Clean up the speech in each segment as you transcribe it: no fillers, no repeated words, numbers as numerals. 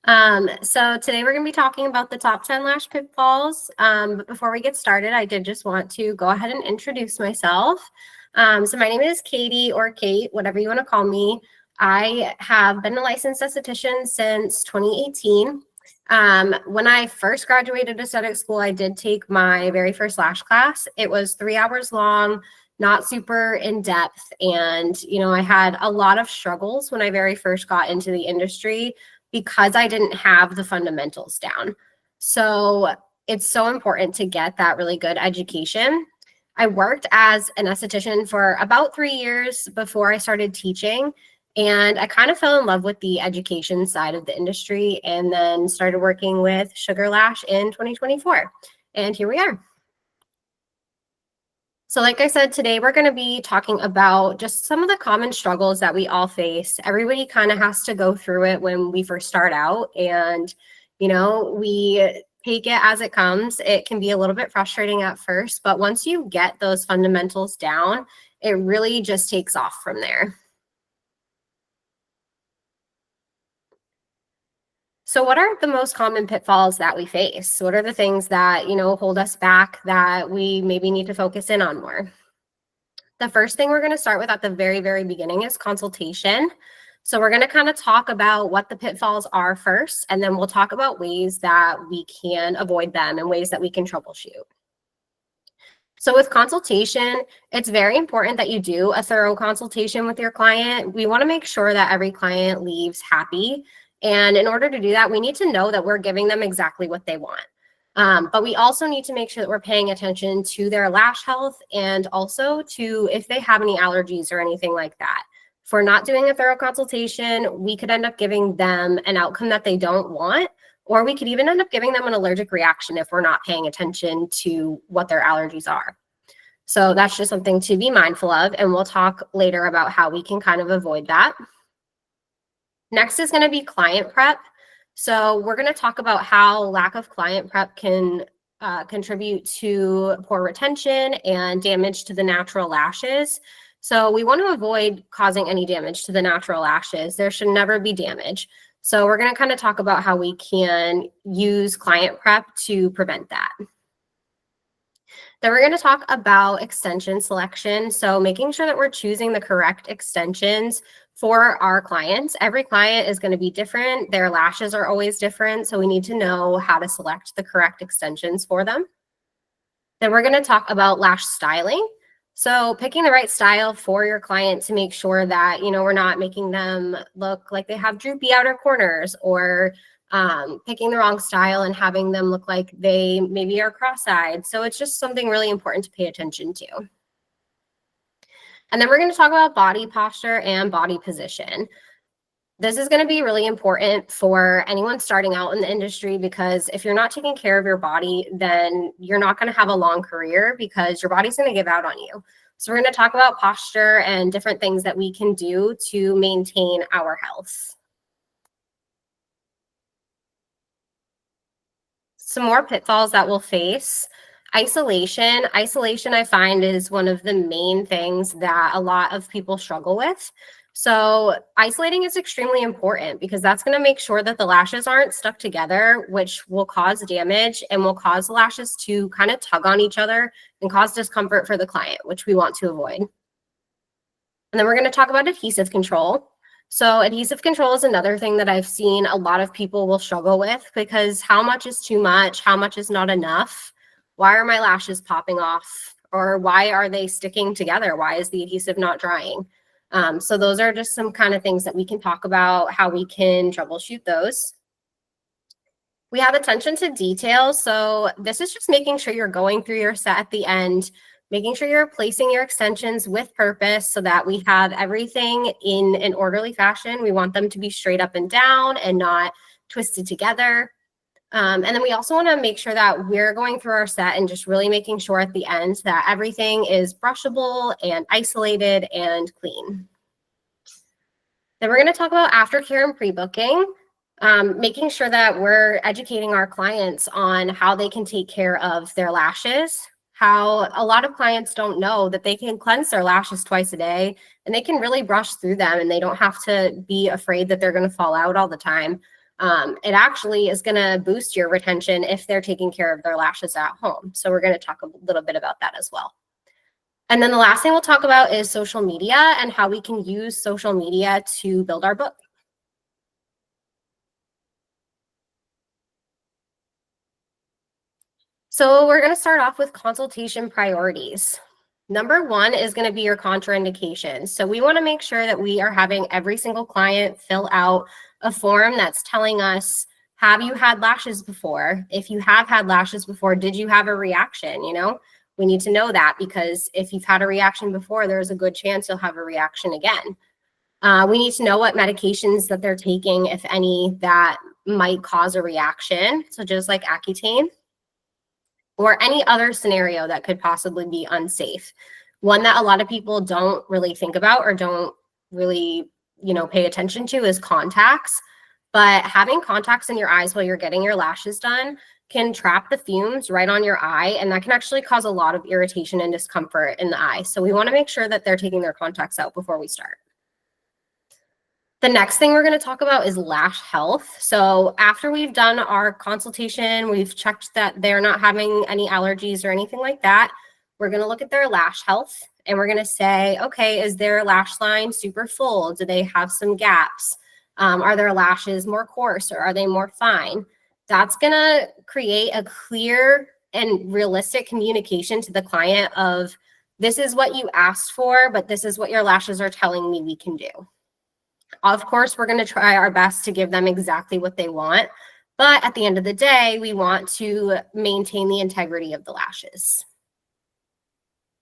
So today we're going to be talking about the top 10 lash pitfalls. But before we get started, I did just want to go ahead and introduce myself. So my name is Katie, or Kate, whatever you want to call me. I have been a licensed esthetician since 2018. When I first graduated aesthetic school, I did take my very first lash class. It was 3 hours long, not super in depth. And, I had a lot of struggles when I very first got into the industry because I didn't have the fundamentals down. So it's so important to get that really good education. I worked as an esthetician for about 3 years before I started teaching. And I kind of fell in love with the education side of the industry and then started working with Sugar Lash in 2024. And here we are. So like I said, today we're going to be talking about just some of the common struggles that we all face. Everybody kind of has to go through it when we first start out, and, we take it as it comes. It can be a little bit frustrating at first, but once you get those fundamentals down, it really just takes off from there. So what are the most common pitfalls that we face? What are the things that, hold us back that we maybe need to focus in on more? The first thing we're going to start with at the very, very beginning is consultation. So we're going to kind of talk about what the pitfalls are first, and then we'll talk about ways that we can avoid them and ways that we can troubleshoot. So with consultation, it's very important that you do a thorough consultation with your client. We want to make sure that every client leaves happy. And in order to do that, we need to know that we're giving them exactly what they want. But we also need to make sure that we're paying attention to their lash health and also to if they have any allergies or anything like that. If we're not doing a thorough consultation, we could end up giving them an outcome that they don't want, or we could even end up giving them an allergic reaction if we're not paying attention to what their allergies are. So that's just something to be mindful of, and we'll talk later about how we can kind of avoid that. Next is going to be client prep. So we're going to talk about how lack of client prep can contribute to poor retention and damage to the natural lashes. So we want to avoid causing any damage to the natural lashes. There should never be damage. So we're going to kind of talk about how we can use client prep to prevent that. Then we're going to talk about extension selection. So making sure that we're choosing the correct extensions for our clients. Every client is going to be different. Their lashes are always different. So we need to know how to select the correct extensions for them. Then we're going to talk about lash styling. So picking the right style for your client to make sure that, we're not making them look like they have droopy outer corners, or picking the wrong style and having them look like they maybe are cross-eyed. So it's just something really important to pay attention to. And then we're going to talk about body posture and body position. This is going to be really important for anyone starting out in the industry, because if you're not taking care of your body, then you're not going to have a long career because your body's going to give out on you. So we're going to talk about posture and different things that we can do to maintain our health. Some more pitfalls that we'll face. Isolation. Isolation, I find, is one of the main things that a lot of people struggle with. So isolating is extremely important because that's going to make sure that the lashes aren't stuck together, which will cause damage and will cause the lashes to kind of tug on each other and cause discomfort for the client, which we want to avoid. And then we're going to talk about adhesive control. So adhesive control is another thing that I've seen a lot of people will struggle with, because how much is too much? How much is not enough? Why are my lashes popping off? Or why are they sticking together? Why is the adhesive not drying? So those are just some kind of things that we can talk about, how we can troubleshoot those. We have attention to detail. So this is just making sure you're going through your set at the end, making sure you're placing your extensions with purpose so that we have everything in an orderly fashion. We want them to be straight up and down and not twisted together. And then we also want to make sure that we're going through our set and just really making sure at the end that everything is brushable and isolated and clean. Then we're going to talk about aftercare and pre-booking, making sure that we're educating our clients on how they can take care of their lashes. How a lot of clients don't know that they can cleanse their lashes twice a day, and they can really brush through them, and they don't have to be afraid that they're going to fall out all the time. It actually is going to boost your retention if they're taking care of their lashes at home. So we're going to talk a little bit about that as well. And then the last thing we'll talk about is social media and how we can use social media to build our book. So we're going to start off with consultation priorities. Number one is going to be your contraindications. So we want to make sure that we are having every single client fill out a form that's telling us, have you had lashes before? If you have had lashes before, did you have a reaction? You know, we need to know that, because if you've had a reaction before, there's a good chance you'll have a reaction again. We need to know what medications that they're taking, if any, that might cause a reaction. So just like Accutane, or any other scenario that could possibly be unsafe. One that a lot of people don't really think about or don't really, pay attention to is contacts. But having contacts in your eyes while you're getting your lashes done can trap the fumes right on your eye, and that can actually cause a lot of irritation and discomfort in the eye. So we want to make sure that they're taking their contacts out before we start. The next thing we're going to talk about is lash health. So after we've done our consultation, we've checked that they're not having any allergies or anything like that, we're going to look at their lash health, and we're going to say, okay, is their lash line super full? Do they have some gaps? Are their lashes more coarse, or are they more fine? That's going to create a clear and realistic communication to the client of, this is what you asked for, but this is what your lashes are telling me we can do. Of course, we're going to try our best to give them exactly what they want, but at the end of the day, we want to maintain the integrity of the lashes.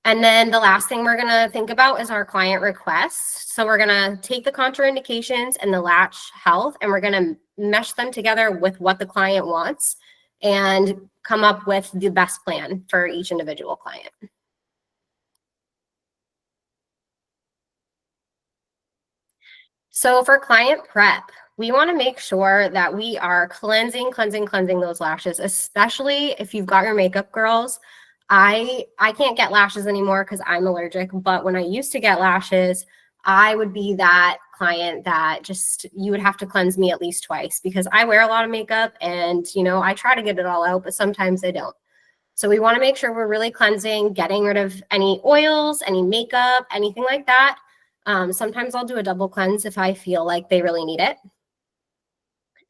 And then the last thing we're going to think about is our client requests. So we're going to take the contraindications and the lash health, and we're going to mesh them together with what the client wants and come up with the best plan for each individual client. So for client prep, we want to make sure that we are cleansing those lashes, especially if you've got your makeup girls. I can't get lashes anymore because I'm allergic, but when I used to get lashes, I would be that client that just, you would have to cleanse me at least twice, because I wear a lot of makeup and, I try to get it all out, but sometimes I don't. So we want to make sure we're really cleansing, getting rid of any oils, any makeup, anything like that. Sometimes I'll do a double cleanse if I feel like they really need it.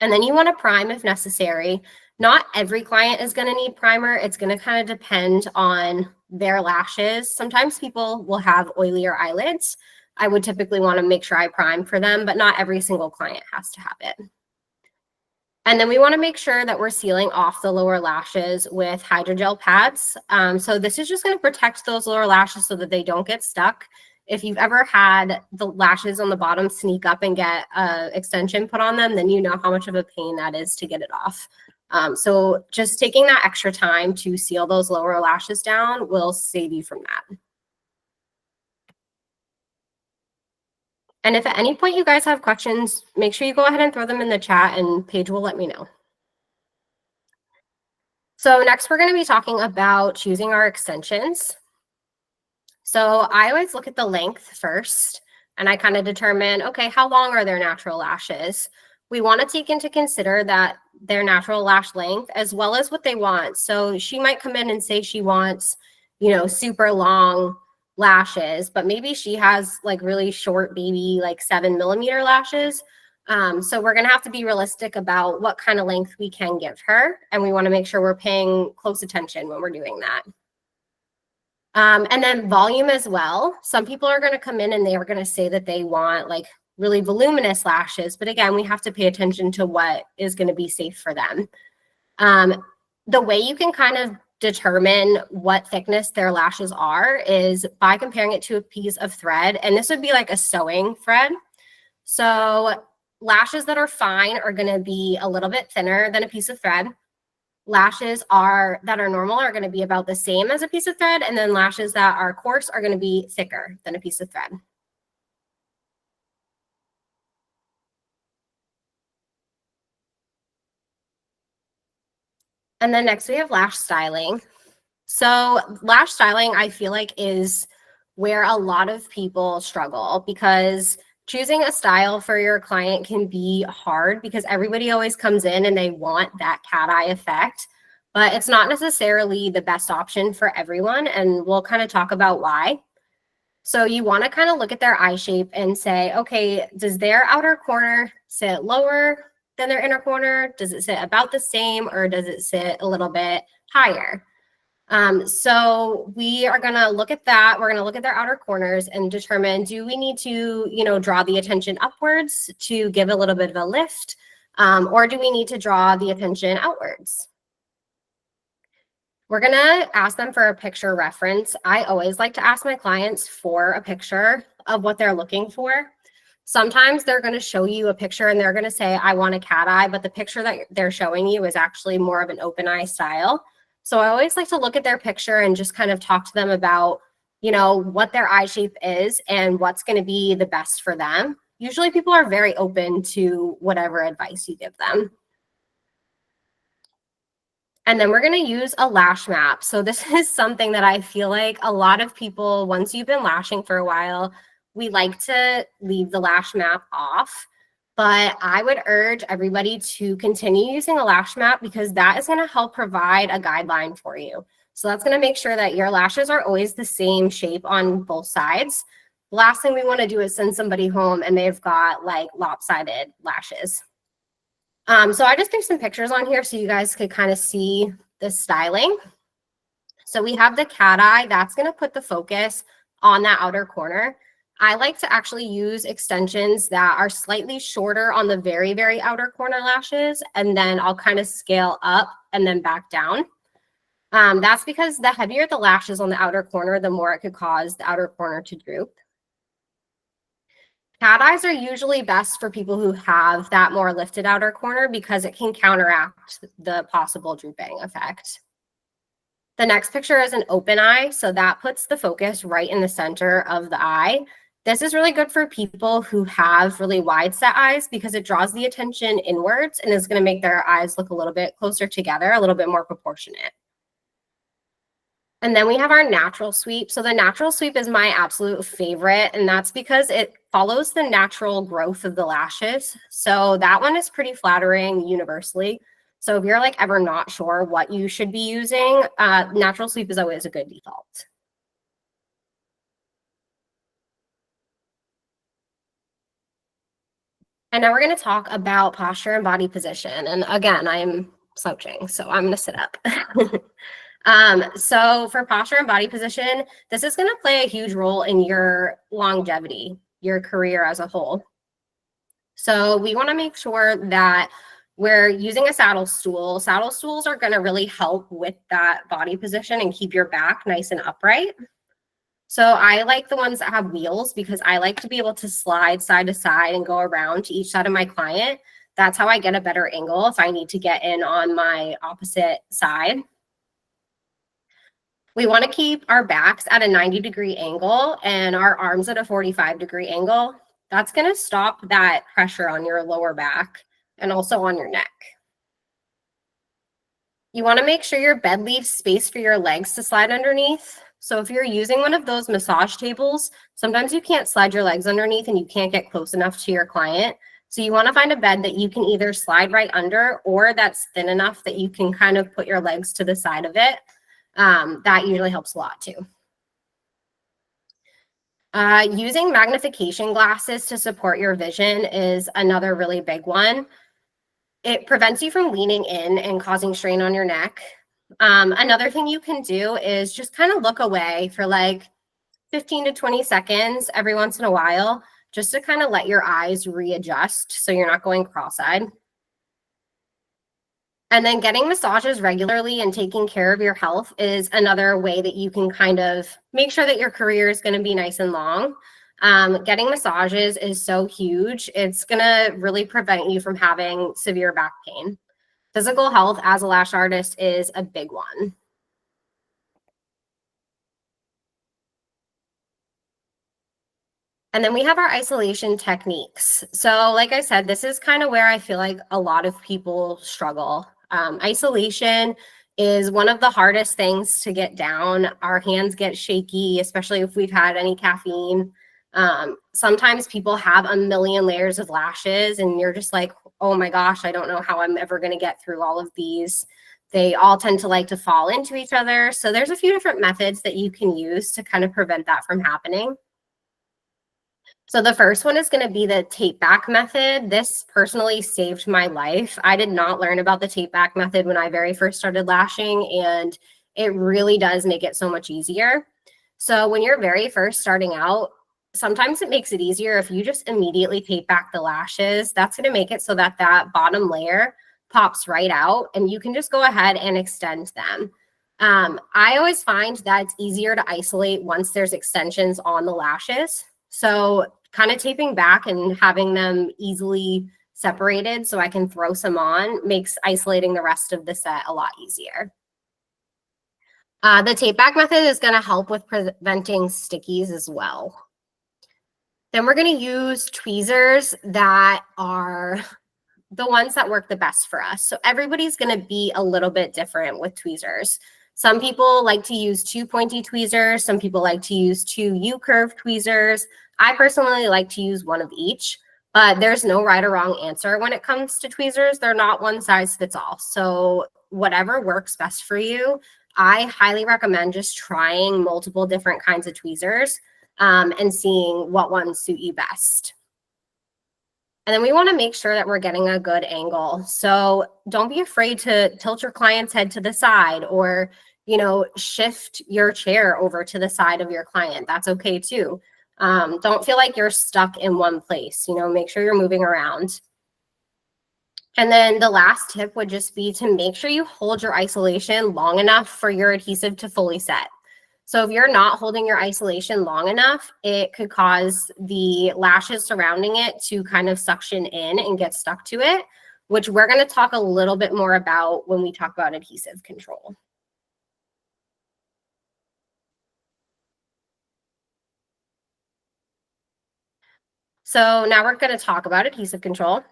And then you want to prime if necessary. Not every client is going to need primer. It's going to kind of depend on their lashes. Sometimes people will have oilier eyelids. I would typically want to make sure I prime for them, but not every single client has to have it. And then we want to make sure that we're sealing off the lower lashes with hydrogel pads. So this is just going to protect those lower lashes so that they don't get stuck. If you've ever had the lashes on the bottom sneak up and get an extension put on them, then you know how much of a pain that is to get it off. So just taking that extra time to seal those lower lashes down will save you from that. And if at any point you guys have questions, make sure you go ahead and throw them in the chat, and Paige will let me know. So next we're going to be talking about choosing our extensions. So I always look at the length first, and I kind of determine, okay, how long are their natural lashes? We want to take into consider that their natural lash length as well as what they want. So she might come in and say she wants, super long lashes, but maybe she has like really short baby, like 7mm lashes. So we're going to have to be realistic about what kind of length we can give her. And we want to make sure we're paying close attention when we're doing that. And then volume as well. Some people are going to come in and they are going to say that they want like really voluminous lashes. But again, we have to pay attention to what is going to be safe for them. The way you can kind of determine what thickness their lashes are is by comparing it to a piece of thread. And this would be like a sewing thread. So lashes that are fine are going to be a little bit thinner than a piece of thread. Lashes that are normal are going to be about the same as a piece of thread. And then lashes that are coarse are going to be thicker than a piece of thread. And then next we have lash styling. So lash styling, I feel like, is where a lot of people struggle, because Choosing a style for your client can be hard because everybody always comes in and they want that cat eye effect, but it's not necessarily the best option for everyone. And we'll kind of talk about why. So you want to kind of look at their eye shape and say, okay, does their outer corner sit lower than their inner corner? Does it sit about the same, or does it sit a little bit higher? So we are going to look at that. We're going to look at their outer corners and determine, do we need to, draw the attention upwards to give a little bit of a lift, or do we need to draw the attention outwards? We're going to ask them for a picture reference. I always like to ask my clients for a picture of what they're looking for. Sometimes they're going to show you a picture and they're going to say, I want a cat eye, but the picture that they're showing you is actually more of an open eye style. So I always like to look at their picture and just kind of talk to them about, what their eye shape is and what's going to be the best for them. Usually people are very open to whatever advice you give them. And then we're going to use a lash map. So this is something that I feel like a lot of people, once you've been lashing for a while, we like to leave the lash map off. But I would urge everybody to continue using a lash map because that is going to help provide a guideline for you. So that's going to make sure that your lashes are always the same shape on both sides. The last thing we want to do is send somebody home and they've got like lopsided lashes. So I just threw some pictures on here so you guys could kind of see the styling. So we have the cat eye. That's going to put the focus on that outer corner. I like to actually use extensions that are slightly shorter on the very, very outer corner lashes, and then I'll kind of scale up and then back down. That's because the heavier the lashes on the outer corner, the more it could cause the outer corner to droop. Cat eyes are usually best for people who have that more lifted outer corner because it can counteract the possible drooping effect. The next picture is an open eye, so that puts the focus right in the center of the eye. This is really good for people who have really wide set eyes because it draws the attention inwards and is going to make their eyes look a little bit closer together, a little bit more proportionate. And then we have our natural sweep. So the natural sweep is my absolute favorite, and that's because it follows the natural growth of the lashes. So that one is pretty flattering universally. So if you're like ever not sure what you should be using, natural sweep is always a good default. And now we're going to talk about posture and body position. And again, I'm slouching, so I'm going to sit up. So for posture and body position, this is going to play a huge role in your longevity, your career as a whole. So we want to make sure that we're using a saddle stool. Saddle stools are going to really help with that body position and keep your back nice and upright. So I like the ones that have wheels because I like to be able to slide side to side and go around to each side of my client. That's how I get a better angle if I need to get in on my opposite side. We want to keep our backs at a 90-degree angle and our arms at a 45-degree angle. That's going to stop that pressure on your lower back and also on your neck. You want to make sure your bed leaves space for your legs to slide underneath. So if you're using one of those massage tables, sometimes you can't slide your legs underneath and you can't get close enough to your client. So you want to find a bed that you can either slide right under or that's thin enough that you can kind of put your legs to the side of it. That usually helps a lot too. Using magnification glasses to support your vision is another really big one. It prevents you from leaning in and causing strain on your neck. Another thing you can do is just kind of look away for like 15 to 20 seconds every once in a while, just to kind of let your eyes readjust so you're not going cross-eyed. And then getting massages regularly and taking care of your health is another way that you can kind of make sure that your career is going to be nice and long. Getting massages is so huge. It's going to really prevent you from having severe back pain. Physical health as a lash artist is a big one. And then we have our isolation techniques. So like I said, this is kind of where I feel like a lot of people struggle. Isolation is one of the hardest things to get down. Our hands get shaky, especially if we've had any caffeine. Sometimes people have a million layers of lashes and you're just like, oh my gosh, I don't know how I'm ever going to get through all of these. They all tend to like to fall into each other. So there's a few different methods that you can use to kind of prevent that from happening. So the first one is going to be the tape back method. This personally saved my life. I did not learn about the tape back method when I very first started lashing, and it really does make it so much easier. So when you're very first starting out, sometimes it makes it easier if you just immediately tape back the lashes. That's going to make it so that that bottom layer pops right out and you can just go ahead and extend them. I always find that it's easier to isolate once there's extensions on the lashes. So kind of taping back and having them easily separated so I can throw some on makes isolating the rest of the set a lot easier. The tape back method is going to help with preventing stickies as well. Then we're going to use tweezers that are the ones that work the best for us. So everybody's going to be a little bit different with tweezers. Some people like to use 2 pointy tweezers. Some people like to use 2 U-curve tweezers. I personally like to use one of each, but there's no right or wrong answer when it comes to tweezers. They're not one size fits all. So whatever works best for you, I highly recommend just trying multiple different kinds of tweezers and seeing what ones suit you best. And then we want to make sure that we're getting a good angle. So don't be afraid to tilt your client's head to the side or, you know, shift your chair over to the side of your client. That's okay too. Don't feel like you're stuck in one place, you know, make sure you're moving around. And then the last tip would just be to make sure you hold your isolation long enough for your adhesive to fully set. So if you're not holding your isolation long enough, it could cause the lashes surrounding it to kind of suction in and get stuck to it, which we're going to talk a little bit more about when we talk about adhesive control. So now we're going to talk about adhesive control.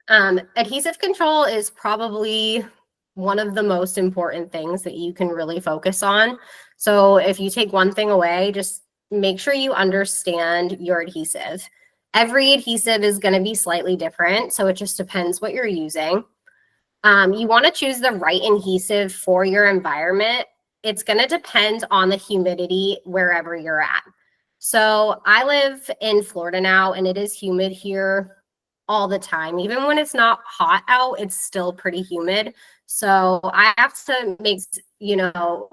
Adhesive control is probably one of the most important things that you can really focus on. So if you take one thing away, just make sure you understand your adhesive. Every adhesive is going to be slightly different, so it just depends what you're using. You want to choose the right adhesive for your environment. It's going to depend on the humidity wherever you're at. So I live in Florida now, and it is humid here all the time. Even when it's not hot out, it's still pretty humid. So I have to make, you know,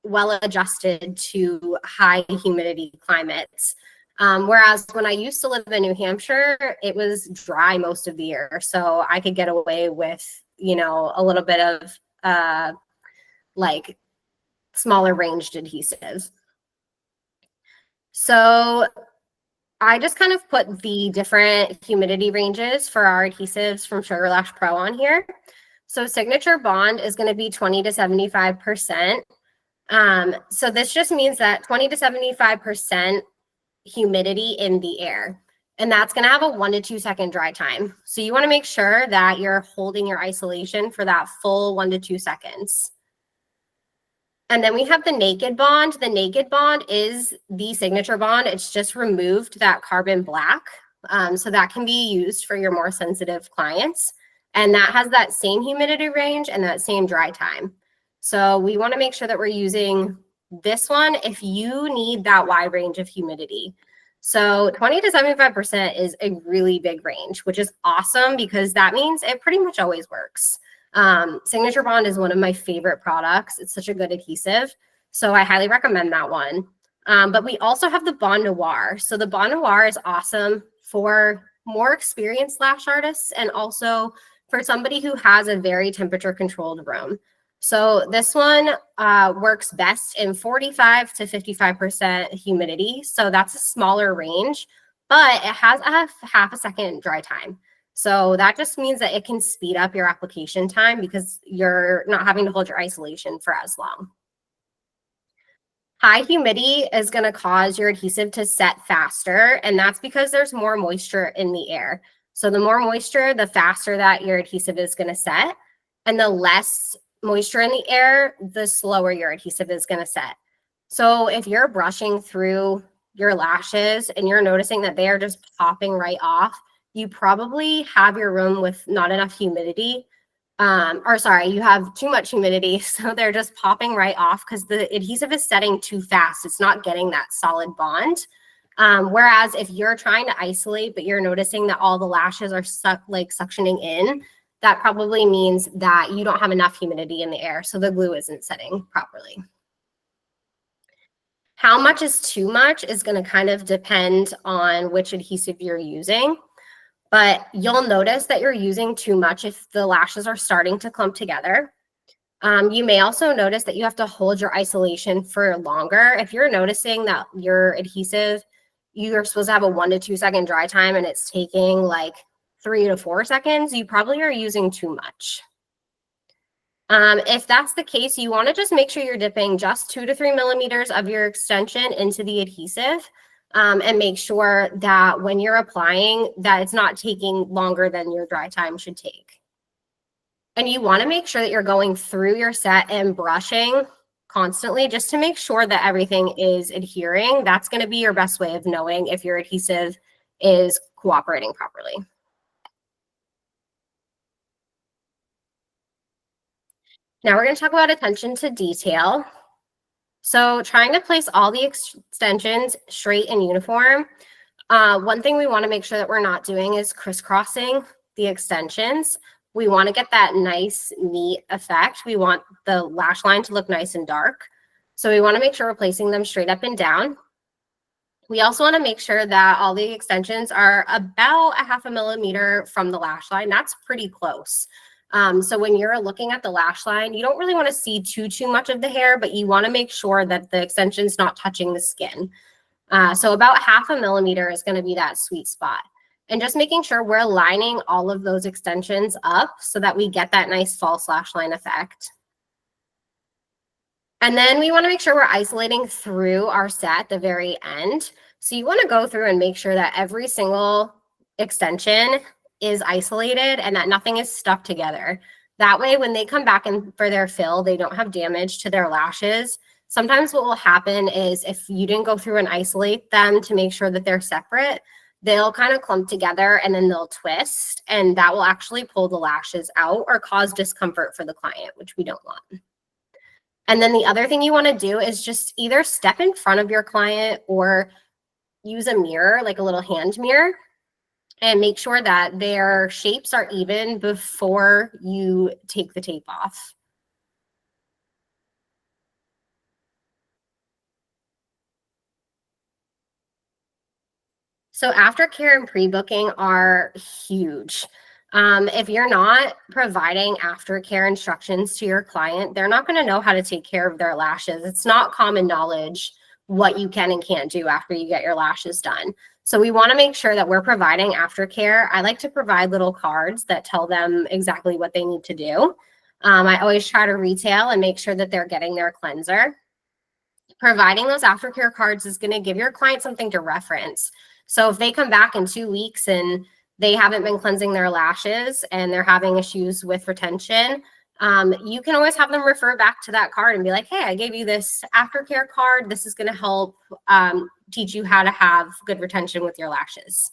well adjusted to high humidity climates. Whereas when I used to live in New Hampshire, it was dry most of the year. So I could get away with, you know, a little bit of like smaller ranged adhesive. So I just kind of put the different humidity ranges for our adhesives from Sugar Lash Pro on here. So signature bond is going to be 20 to 75%. So this just means that 20 to 75% humidity in the air. And that's going to have a 1 to 2 second dry time. So you want to make sure that you're holding your isolation for that full 1 to 2 seconds. And then we have the naked bond. The naked bond is the signature bond. It's just removed that carbon black. So that can be used for your more sensitive clients. And that has that same humidity range and that same dry time. So we want to make sure that we're using this one if you need that wide range of humidity. So 20 to 75% is a really big range, which is awesome because that means it pretty much always works. Signature Bond is one of my favorite products. It's such a good adhesive. So I highly recommend that one. But we also have the Bond Noir. So the Bond Noir is awesome for more experienced lash artists and also for somebody who has a very temperature controlled room. So this one works best in 45 to 55% humidity. So that's a smaller range, but it has a half a second dry time. So that just means that it can speed up your application time because you're not having to hold your isolation for as long. High humidity is going to cause your adhesive to set faster, and that's because there's more moisture in the air. So the more moisture, the faster that your adhesive is going to set, and the less moisture in the air, the slower your adhesive is going to set. So if you're brushing through your lashes and you're noticing that they are just popping right off, you probably have your room with not enough humidity. Or sorry, you have too much humidity. So they're just popping right off because the adhesive is setting too fast. It's not getting that solid bond. Whereas if you're trying to isolate, but you're noticing that all the lashes are suctioning in, that probably means that you don't have enough humidity in the air. So the glue isn't setting properly. How much is too much is going to kind of depend on which adhesive you're using. But you'll notice that you're using too much if the lashes are starting to clump together. You may also notice that you have to hold your isolation for longer. If you're noticing that your adhesive, you're supposed to have a 1 to 2 second dry time and it's taking like 3 to 4 seconds, you probably are using too much. If that's the case, you want to just make sure you're dipping just 2 to 3 millimeters of your extension into the adhesive. And make sure that when you're applying that it's not taking longer than your dry time should take. And you want to make sure that you're going through your set and brushing constantly just to make sure that everything is adhering. That's going to be your best way of knowing if your adhesive is cooperating properly. Now we're going to talk about attention to detail. So trying to place all the extensions straight and uniform. One thing we want to make sure that we're not doing is crisscrossing the extensions. We want to get that nice, neat effect. We want the lash line to look nice and dark. So we want to make sure we're placing them straight up and down. We also want to make sure that all the extensions are about a 0.5 millimeter from the lash line. That's pretty close. So when you're looking at the lash line, you don't really want to see too much of the hair, but you want to make sure that the extension's not touching the skin. So about 0.5 millimeter is going to be that sweet spot. And just making sure we're lining all of those extensions up so that we get that nice false lash line effect. And then we want to make sure we're isolating through our set at the very end. So you want to go through and make sure that every single extension is isolated and that nothing is stuck together. That way, when they come back in for their fill, they don't have damage to their lashes. Sometimes what will happen is if you didn't go through and isolate them to make sure that they're separate, they'll kind of clump together and then they'll twist, and that will actually pull the lashes out or cause discomfort for the client, which we don't want. And then the other thing you want to do is just either step in front of your client or use a mirror, like a little hand mirror, and make sure that their shapes are even before you take the tape off. So aftercare and pre-booking are huge. If you're not providing aftercare instructions to your client, they're not going to know how to take care of their lashes. It's not common knowledge what you can and can't do after you get your lashes done. So we want to make sure that we're providing aftercare. I like to provide little cards that tell them exactly what they need to do. I always try to retail and make sure that they're getting their cleanser. Providing those aftercare cards is going to give your client something to reference. So if they come back in 2 weeks and they haven't been cleansing their lashes and they're having issues with retention, you can always have them refer back to that card and be like, hey, I gave you this aftercare card. This is going to help teach you how to have good retention with your lashes.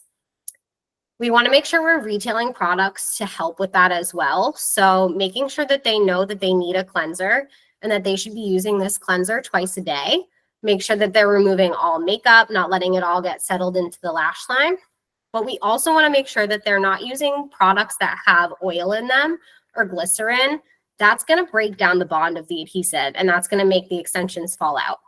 We want to make sure we're retailing products to help with that as well. So making sure that they know that they need a cleanser and that they should be using this cleanser twice a day. Make sure that they're removing all makeup, not letting it all get settled into the lash line. But we also want to make sure that they're not using products that have oil in them or glycerin. That's going to break down the bond of the adhesive, and that's going to make the extensions fall out.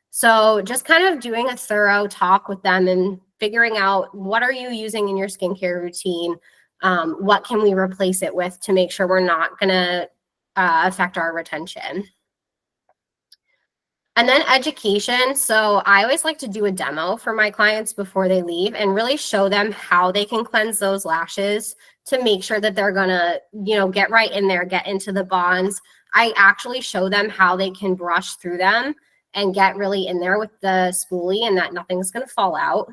So just kind of doing a thorough talk with them and figuring out what are you using in your skincare routine? What can we replace it with to make sure we're not going to affect our retention? And then education. So I always like to do a demo for my clients before they leave and really show them how they can cleanse those lashes to make sure that they're gonna, get right in there, get into the bonds. I actually show them how they can brush through them and get really in there with the spoolie and that nothing's gonna fall out.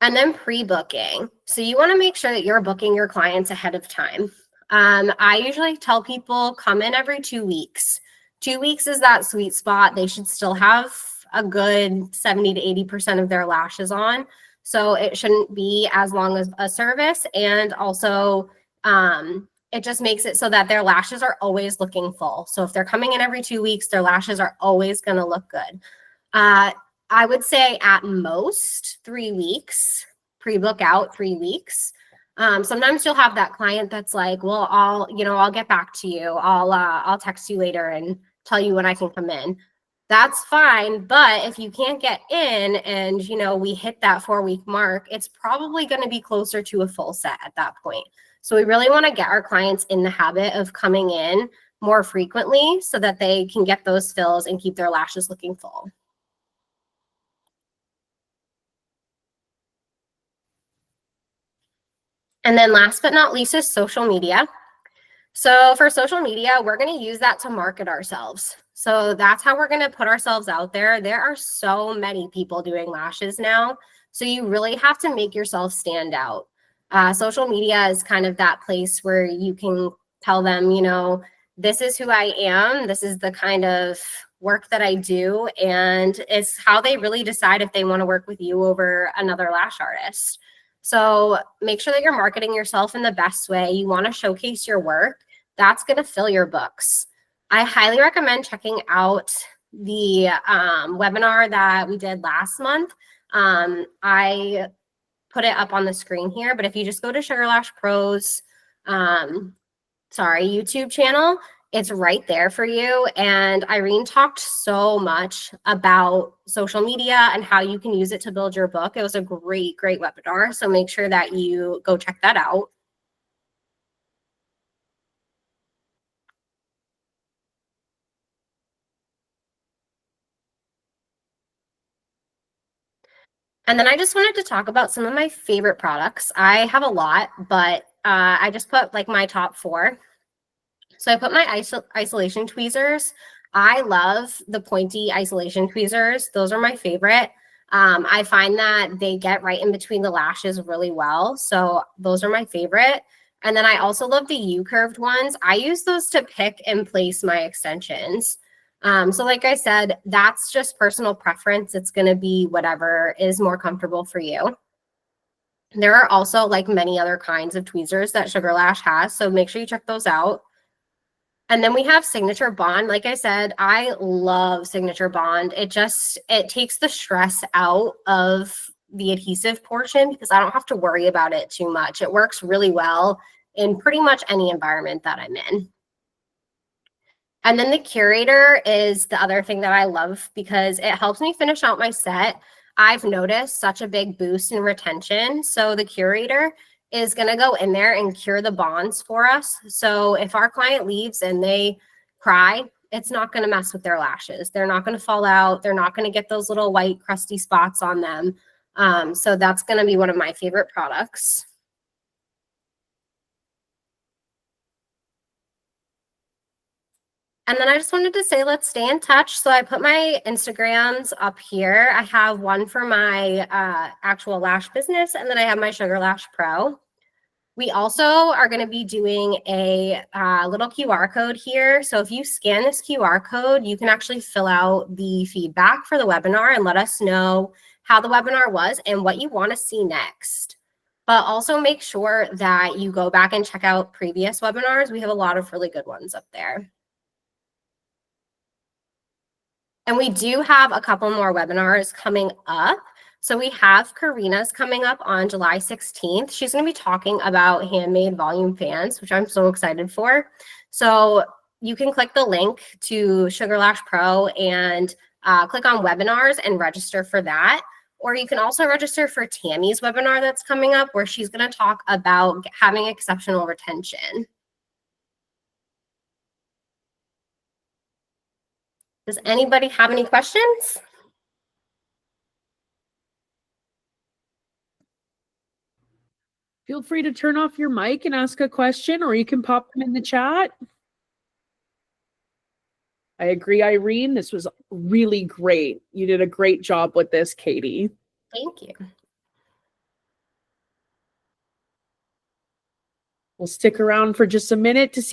And then pre-booking. So you wanna make sure that you're booking your clients ahead of time. I usually tell people come in every 2 weeks. 2 weeks is that sweet spot. They should still have a good 70 to 80% of their lashes on. So it shouldn't be as long as a service. And also, it just makes it so that their lashes are always looking full. So if they're coming in every 2 weeks, their lashes are always going to look good. I would say at most 3 weeks, pre-book out 3 weeks. Sometimes you'll have that client that's like, well, I'll get back to you. I'll text you later and tell you when I can come in. That's fine. But if you can't get in and, we hit that 4-week mark, it's probably going to be closer to a full set at that point. So we really want to get our clients in the habit of coming in more frequently so that they can get those fills and keep their lashes looking full. And then last but not least is social media. So for social media, we're going to use that to market ourselves. So that's how we're going to put ourselves out there. There are so many people doing lashes now. So you really have to make yourself stand out. Social media is kind of that place where you can tell them, this is who I am. This is the kind of work that I do. And it's how they really decide if they want to work with you over another lash artist. So make sure that you're marketing yourself in the best way. You want to showcase your work. That's going to fill your books. I highly recommend checking out the webinar that we did last month. I put it up on the screen here, but if you just go to Sugar Lash Pro's YouTube channel, it's right there for you. And Irene talked so much about social media and how you can use it to build your book. It was a great, great webinar. So make sure that you go check that out. And then I just wanted to talk about some of my favorite products. I have a lot, but I just put like my top 4. So I put my isolation tweezers. I love the pointy isolation tweezers. Those are my favorite. I find that they get right in between the lashes really well. So those are my favorite. And then I also love the U-curved ones. I use those to pick and place my extensions. So like I said, that's just personal preference. It's going to be whatever is more comfortable for you. There are also like many other kinds of tweezers that Sugar Lash has. So make sure you check those out. And then we have Signature Bond. Like I said, I love Signature Bond. It takes the stress out of the adhesive portion because I don't have to worry about it too much. It works really well in pretty much any environment that I'm in. And then the Curator is the other thing that I love because it helps me finish out my set. I've noticed such a big boost in retention. So the Curator is going to go in there and cure the bonds for us. So if our client leaves and they cry, it's not going to mess with their lashes. They're not going to fall out. They're not going to get those little white crusty spots on them. So that's going to be one of my favorite products. And then I just wanted to say, let's stay in touch. So I put my Instagrams up here. I have one for my actual lash business, and then I have my Sugar Lash Pro. We also are going to be doing a little QR code here. So if you scan this QR code, you can actually fill out the feedback for the webinar and let us know how the webinar was and what you want to see next. But also make sure that you go back and check out previous webinars. We have a lot of really good ones up there. And we do have a couple more webinars coming up. So we have Karina's coming up on July 16th. She's going to be talking about handmade volume fans, which I'm so excited for. So you can click the link to Sugar Lash Pro and click on webinars and register for that. Or you can also register for Tammy's webinar that's coming up where she's going to talk about having exceptional retention. Does anybody have any questions? Feel free to turn off your mic and ask a question, or you can pop them in the chat. I agree, Irene. This was really great. You did a great job with this, Katie. Thank you. We'll stick around for just a minute to see